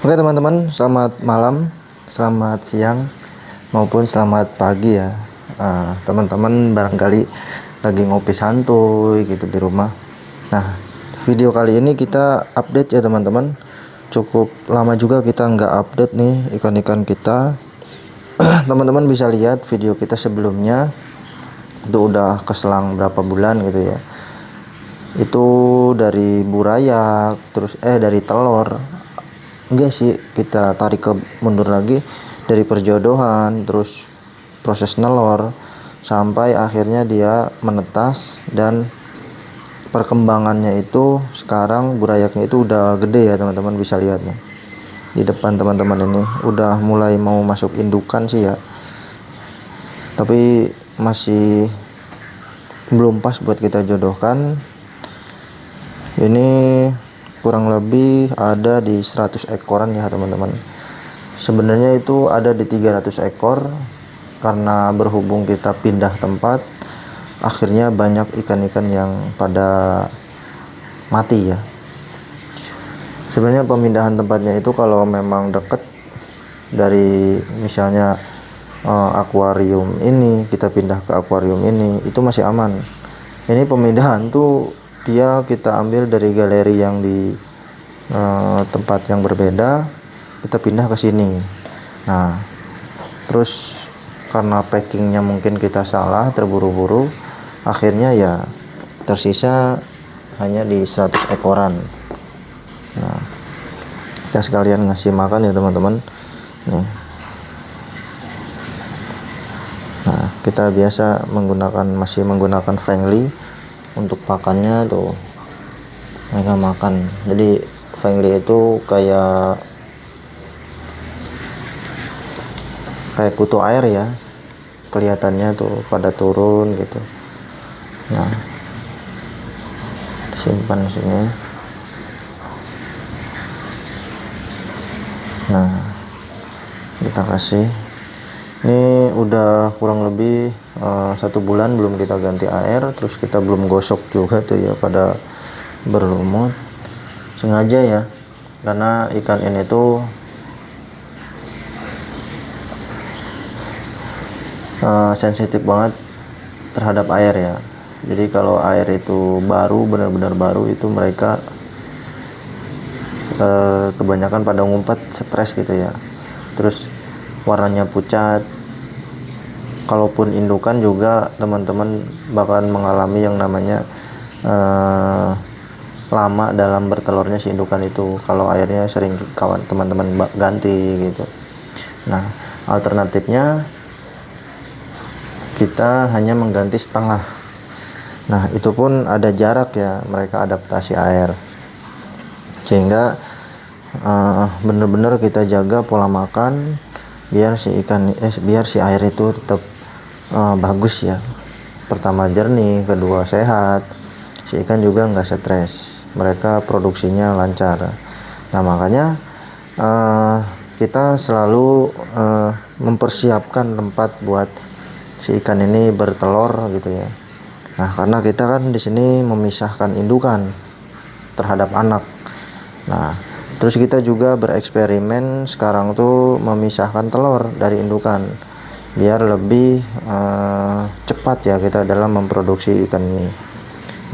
Oke teman-teman, selamat malam, selamat siang, maupun selamat pagi ya. Teman-teman barangkali lagi ngopi santuy gitu di rumah. Nah, video kali ini kita update ya teman-teman. Cukup lama juga kita nggak update nih ikan-ikan kita. Teman-teman bisa lihat video kita sebelumnya, itu udah keselang berapa bulan gitu ya. Itu dari burayak, terus dari telur. Enggak sih, kita tarik ke mundur lagi dari perjodohan, terus proses nelor sampai akhirnya dia menetas, dan perkembangannya itu sekarang burayaknya itu udah gede ya teman-teman, bisa lihat nih di depan teman-teman, ini udah mulai mau masuk indukan sih ya, tapi masih belum pas buat kita jodohkan. Ini kurang lebih ada di 100 ekoran ya teman-teman. Sebenarnya itu ada di 300 ekor, karena berhubung kita pindah tempat, akhirnya banyak ikan-ikan yang pada mati ya. Sebenarnya pemindahan tempatnya itu kalau memang deket dari misalnya akuarium ini, kita pindah ke akuarium ini, itu masih aman. Ini pemindahan tuh dia kita ambil dari galeri yang di tempat yang berbeda, kita pindah ke sini. Nah, terus karena packingnya mungkin kita salah, terburu-buru, akhirnya ya tersisa hanya di 100 ekoran. Nah, kita sekalian ngasih makan ya teman-teman nih. Nah, kita biasa masih menggunakan Fengli untuk pakannya tuh, mereka makan. Jadi Fengli itu kayak kutu air ya, kelihatannya tuh pada turun gitu. Nah, simpan sini. Nah, kita kasih. Ini udah kurang lebih 1 bulan belum kita ganti air, terus kita belum gosok juga tuh ya, pada berlumut. Sengaja ya, karena ikan ini tuh sensitif banget terhadap air ya. Jadi kalau air itu baru, benar-benar baru, itu mereka kebanyakan pada ngumpat, stres gitu ya. Terus warnanya pucat. Kalaupun indukan juga teman-teman bakalan mengalami yang namanya lama dalam bertelurnya si indukan itu, kalau airnya sering teman-teman ganti gitu. Nah, alternatifnya kita hanya mengganti setengah. Nah, itu pun ada jarak ya, mereka adaptasi air, sehingga benar-benar kita jaga pola makan biar si air itu tetap bagus ya. Pertama jernih, kedua sehat, si ikan juga nggak stres, mereka produksinya lancar. Nah, makanya kita selalu mempersiapkan tempat buat si ikan ini bertelur gitu ya. Nah, karena kita kan di sini memisahkan indukan terhadap anak. Nah, terus kita juga bereksperimen sekarang tuh memisahkan telur dari indukan, biar lebih cepat ya kita dalam memproduksi ikan ini.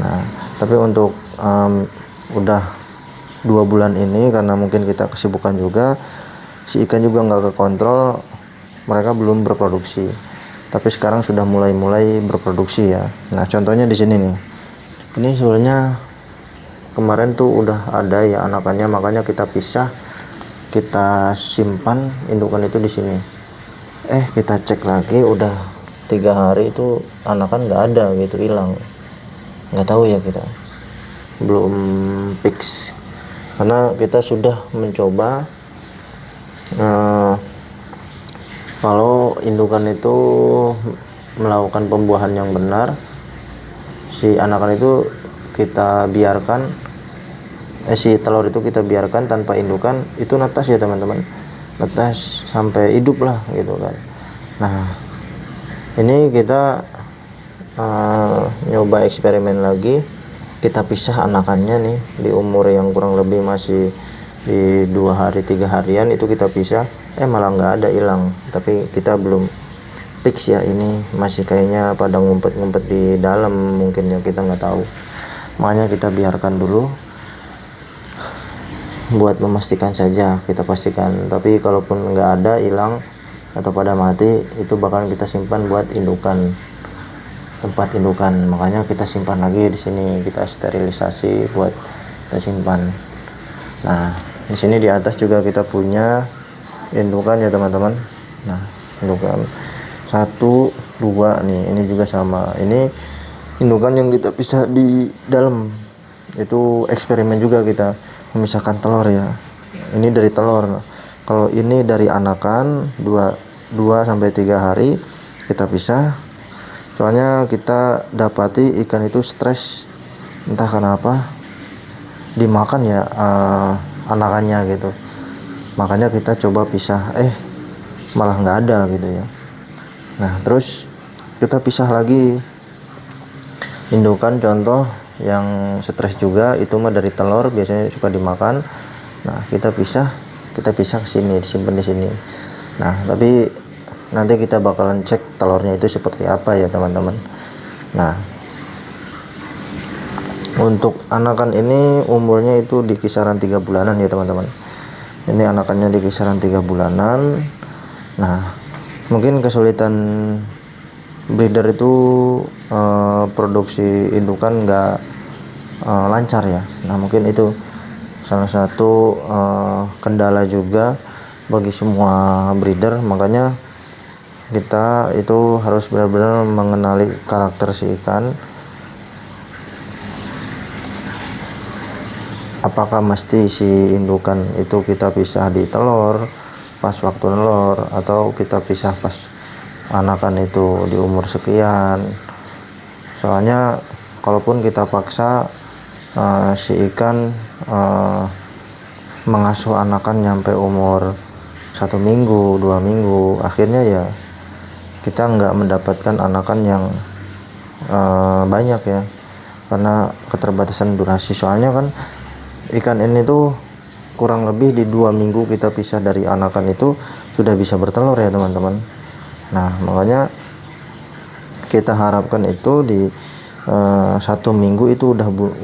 Nah, tapi untuk udah 2 bulan ini, karena mungkin kita kesibukan juga, si ikan juga nggak kekontrol, mereka belum berproduksi. Tapi sekarang sudah mulai berproduksi ya. Nah, contohnya di sini nih. Ini sebenarnya kemarin tuh udah ada ya anakannya, makanya kita pisah, kita simpan indukan itu di sini. Kita cek lagi udah 3 hari itu anakan nggak ada gitu, hilang. Nggak tahu ya, kita belum fix, karena kita sudah mencoba kalau indukan itu melakukan pembuahan yang benar, si anakan itu kita biarkan, si telur itu kita biarkan tanpa indukan, itu netas ya teman-teman, netas sampai hidup lah gitu kan. Nah, ini kita nyoba eksperimen lagi, kita pisah anakannya nih di umur yang kurang lebih masih di 2 hari 3 harian itu kita pisah, malah nggak ada, hilang. Tapi kita belum fix ya, ini masih kayaknya pada ngumpet-ngumpet di dalam mungkin ya, kita nggak tahu. Makanya kita biarkan dulu buat memastikan saja, kita pastikan. Tapi kalaupun nggak ada, hilang atau pada mati, itu bakalan kita simpan buat indukan, tempat indukan. Makanya kita simpan lagi di sini, kita sterilisasi buat kita simpan. Nah, di sini di atas juga kita punya indukan ya teman-teman. Nah, indukan 1, 2 nih, ini juga sama. Ini indukan yang kita pisah di dalam. Itu eksperimen juga, kita memisahkan telur ya. Ini dari telur. Kalau ini dari anakan 2 sampai 3 hari kita pisah. Soalnya kita dapati ikan itu stres, entah kenapa dimakan ya anakannya gitu. Makanya kita coba pisah, malah nggak ada gitu ya. Nah, terus kita pisah lagi indukan, contoh yang stres juga, itu mah dari telur, biasanya suka dimakan. Nah, kita pisah ke sini, disimpan di sini. Nah, tapi nanti kita bakalan cek telurnya itu seperti apa ya teman-teman. Nah, untuk anakan ini umurnya itu di kisaran 3 bulanan ya teman-teman. Ini anakannya di kisaran 3 bulanan. Nah, mungkin kesulitan breeder itu produksi indukan nggak lancar ya. Nah, mungkin itu salah satu kendala juga bagi semua breeder. Makanya kita itu harus benar-benar mengenali karakter si ikan. Apakah mesti si indukan itu kita pisah di telur pas waktu nelor, atau kita pisah pas anakan itu di umur sekian. Soalnya kalaupun kita paksa si ikan mengasuh anakan nyampe umur 1 minggu 2 minggu, akhirnya ya kita nggak mendapatkan anakan yang banyak ya, karena keterbatasan durasi. Soalnya kan ikan ini tuh kurang lebih di 2 minggu kita pisah dari anakan itu sudah bisa bertelur ya teman-teman. Nah, makanya kita harapkan itu di 1 minggu itu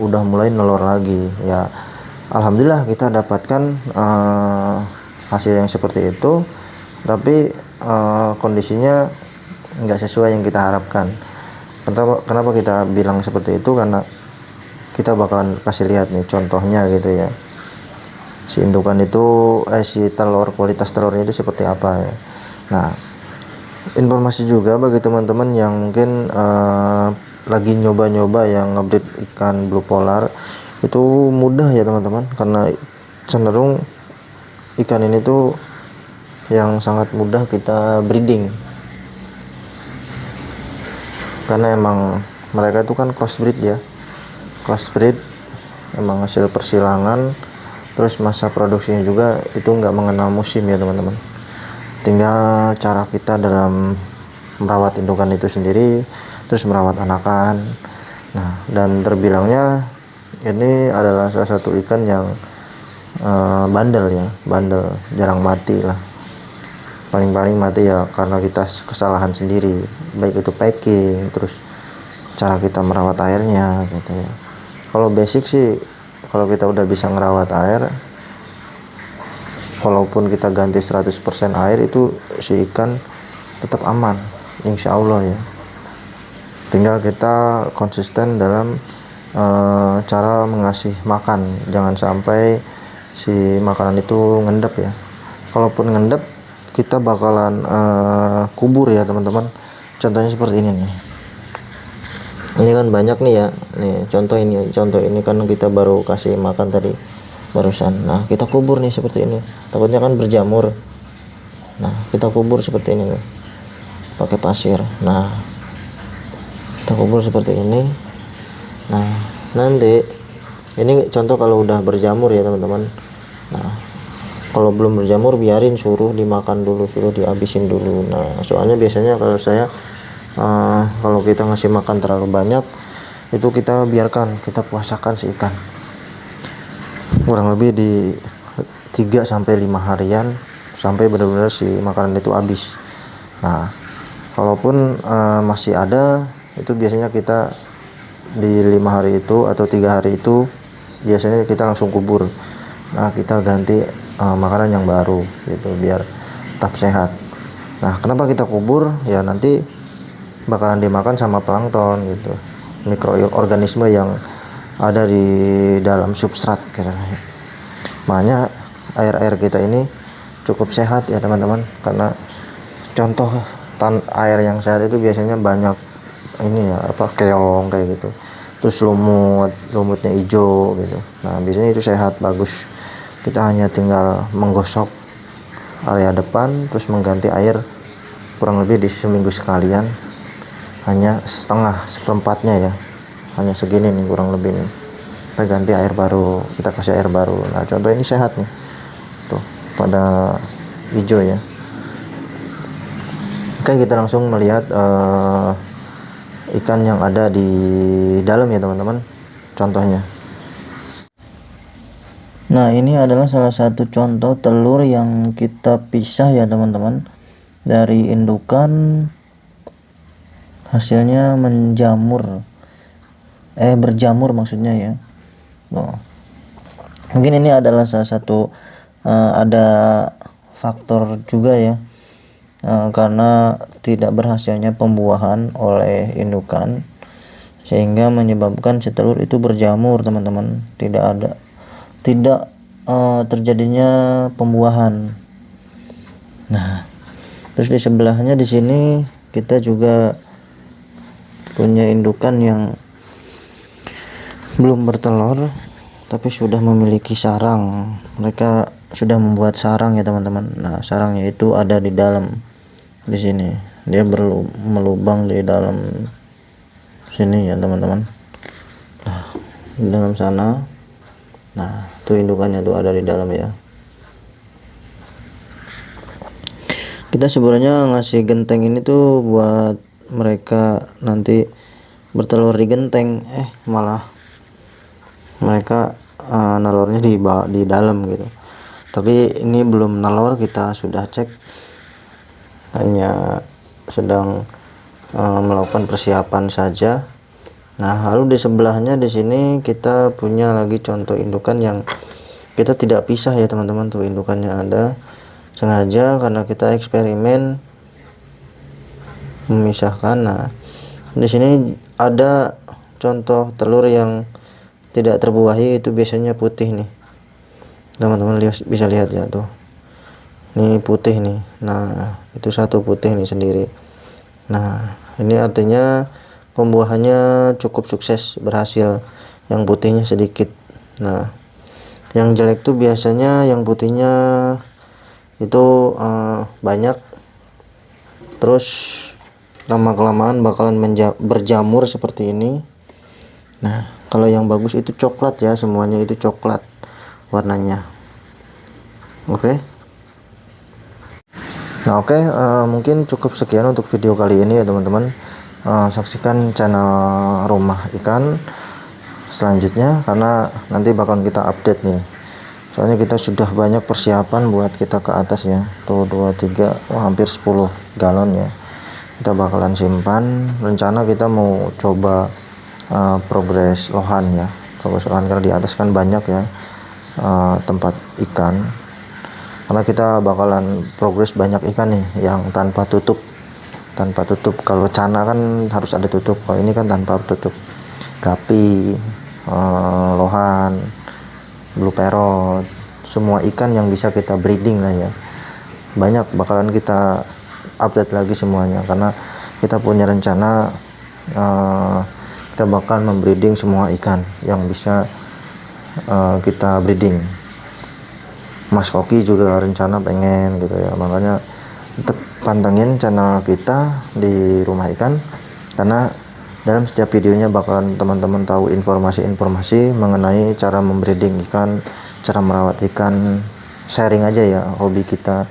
udah mulai nelor lagi ya. Alhamdulillah kita dapatkan hasil yang seperti itu, tapi kondisinya nggak sesuai yang kita harapkan. Kenapa kita bilang seperti itu? Karena kita bakalan kasih lihat nih contohnya gitu ya, si indukan itu si telur, kualitas telurnya itu seperti apa ya. Nah, informasi juga bagi teman-teman yang mungkin lagi nyoba-nyoba yang ngebreed ikan blue polar, itu mudah ya teman-teman, karena cenderung ikan ini tuh yang sangat mudah kita breeding, karena emang mereka itu kan crossbreed ya, crossbreed emang hasil persilangan. Terus masa produksinya juga itu nggak mengenal musim ya teman-teman, tinggal cara kita dalam merawat indukan itu sendiri, terus merawat anakan. Nah, dan terbilangnya ini adalah salah satu ikan yang bandel ya, bandel, jarang mati lah. Paling-paling mati ya karena kita kesalahan sendiri, baik itu packing, terus cara kita merawat airnya gitu ya. Kalau basic sih, kalau kita udah bisa ngerawat air, walaupun kita ganti 100% air, itu si ikan tetap aman insya Allah ya. Tinggal kita konsisten dalam cara mengasih makan, jangan sampai si makanan itu ngendap ya. Kalaupun ngendap, kita bakalan kubur ya teman-teman. Contohnya seperti ini nih. Ini kan banyak nih ya, nih contoh ini kan kita baru kasih makan tadi barusan. Nah, kita kubur nih seperti ini, takutnya kan berjamur. Nah, kita kubur seperti ini nih, pakai pasir. Nah, kita kubur seperti ini. Nah, nanti ini contoh kalau udah berjamur ya teman-teman. Nah, kalau belum berjamur biarin, suruh dimakan dulu, suruh dihabisin dulu. Nah, soalnya biasanya kalau saya kalau kita ngasih makan terlalu banyak, itu kita biarkan, kita puasakan si ikan kurang lebih di 3 sampai 5 harian sampai benar-benar si makanan itu habis. Nah, kalaupun masih ada, itu biasanya kita di 5 hari itu atau 3 hari itu biasanya kita langsung kubur. Nah, kita ganti makanan yang baru gitu biar tetap sehat. Nah, kenapa kita kubur? Ya nanti bakalan dimakan sama plankton gitu, mikroorganisme yang ada di dalam substrat gitu. Makanya air kita ini cukup sehat ya teman-teman, karena contoh air yang sehat itu biasanya banyak ini ya, keong kayak gitu, terus lumutnya hijau gitu. Nah, biasanya itu sehat, bagus. Kita hanya tinggal menggosok area depan, terus mengganti air kurang lebih di seminggu sekalian, hanya seperempatnya ya, hanya segini nih kurang lebih nih. Kita ganti air baru, kita kasih air baru. Nah, contoh ini sehat nih, tuh pada hijau ya. Oke, kita langsung melihat ikan yang ada di dalam ya teman-teman, contohnya. Nah, ini adalah salah satu contoh telur yang kita pisah ya teman-teman, dari indukan, hasilnya berjamur maksudnya ya. Mungkin ini adalah salah satu ada faktor juga ya, karena tidak berhasilnya pembuahan oleh indukan sehingga menyebabkan si telur itu berjamur teman-teman, tidak terjadinya pembuahan. Nah, terus di sebelahnya di sini kita juga punya indukan yang belum bertelur tapi sudah memiliki sarang. Mereka sudah membuat sarang ya teman-teman. Nah, sarangnya itu ada di dalam di sini. Dia melubang di dalam sini ya teman-teman. Nah, di dalam sana. Nah, itu indukannya tuh ada di dalam ya. Kita sebenarnya ngasih genteng ini tuh buat mereka nanti bertelur di genteng, malah mereka nelurnya di dalam gitu. Tapi ini belum nelur, kita sudah cek, hanya sedang melakukan persiapan saja. Nah, lalu di sebelahnya di sini kita punya lagi contoh indukan yang kita tidak pisah ya teman-teman. Tuh indukannya ada, sengaja karena kita eksperimen memisahkan. Nah, di sini ada contoh telur yang tidak terbuahi, itu biasanya putih nih teman-teman, bisa lihat ya tuh, ini putih nih. Nah, itu satu putih nih sendiri. Nah, ini artinya pembuahannya cukup sukses, berhasil. Yang putihnya sedikit. Nah, yang jelek tuh biasanya yang putihnya itu banyak, terus lama kelamaan bakalan berjamur seperti ini. Nah, kalau yang bagus itu coklat ya, semuanya itu coklat warnanya. Oke. Nah, oke, mungkin cukup sekian untuk video kali ini ya teman-teman. Saksikan channel Rumah Ikan selanjutnya, karena nanti bakal kita update nih. Soalnya kita sudah banyak persiapan buat kita ke atas ya. Tuh 2, 3, hampir 10 galon ya. Kita bakalan simpan. Rencana kita mau coba progres lohan ya. Progres lohan, karena di atas kan banyak ya tempat ikan. Karena kita bakalan progres banyak ikan nih yang tanpa tutup. Kalau cana kan harus ada tutup, kalau ini kan tanpa tutup. Gapi, lohan, blue parrot, semua ikan yang bisa kita breeding lah ya. Banyak bakalan kita update lagi semuanya, karena kita punya rencana kita bakal membreeding semua ikan yang bisa kita breeding. Mas Koki juga rencana pengen gitu ya, makanya tetap pantengin channel kita di Rumah Ikan, karena dalam setiap videonya bakalan teman-teman tahu informasi-informasi mengenai cara membreeding ikan, cara merawat ikan, sharing aja ya hobi kita,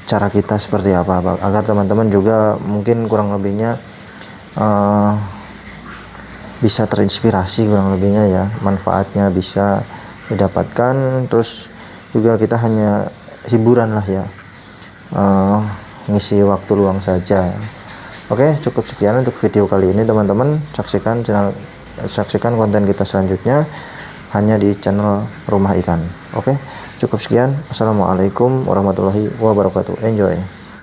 cara kita seperti apa, agar teman-teman juga mungkin kurang lebihnya bisa terinspirasi, kurang lebihnya ya, manfaatnya bisa didapatkan, terus juga kita hanya hiburan lah ya, ngisi waktu luang saja. Oke, cukup sekian untuk video kali ini teman-teman. Saksikan konten kita selanjutnya hanya di channel Rumah Ikan. Oke, cukup sekian. Assalamualaikum warahmatullahi wabarakatuh. Enjoy.